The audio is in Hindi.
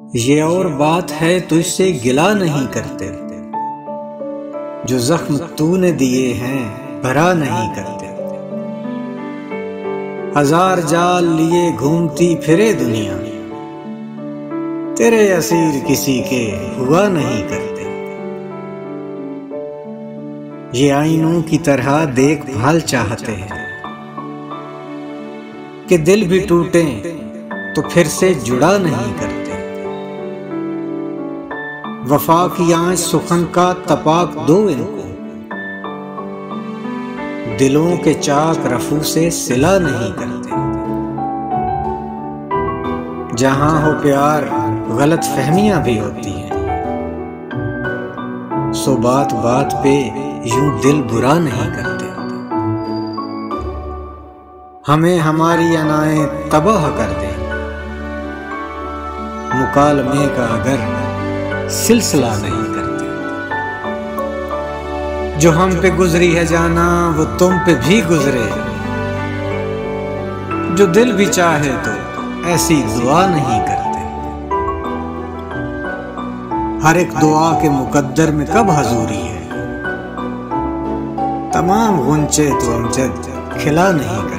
ये और बात है तुझसे गिला नहीं करते, जो जख्म तूने दिए हैं भरा नहीं करते। हजार जाल लिए घूमती फिरे दुनिया, तेरे असीर किसी के हुआ नहीं करते। ये आईनों की तरह देखभाल चाहते हैं कि दिल भी टूटे तो फिर से जुड़ा नहीं करते। वफा की आंच सुखन का तपाक दो इनको, दिलों के चाक रफू से सिला नहीं करते। जहां हो प्यार गलत फहमियां भी होती हैं, सो बात बात पे यूं दिल बुरा नहीं करते। हमें हमारी अनाएं तबाह कर दे, मुकालमे का अगर सिलसिला नहीं करते। जो हम पे गुजरी है जाना वो तुम पे भी गुजरे, जो दिल भी चाहे तो ऐसी दुआ नहीं करते। हर एक दुआ के मुकद्दर में कब हजूरी है, तमाम गुंचे तो अमजद खिला नहीं करते।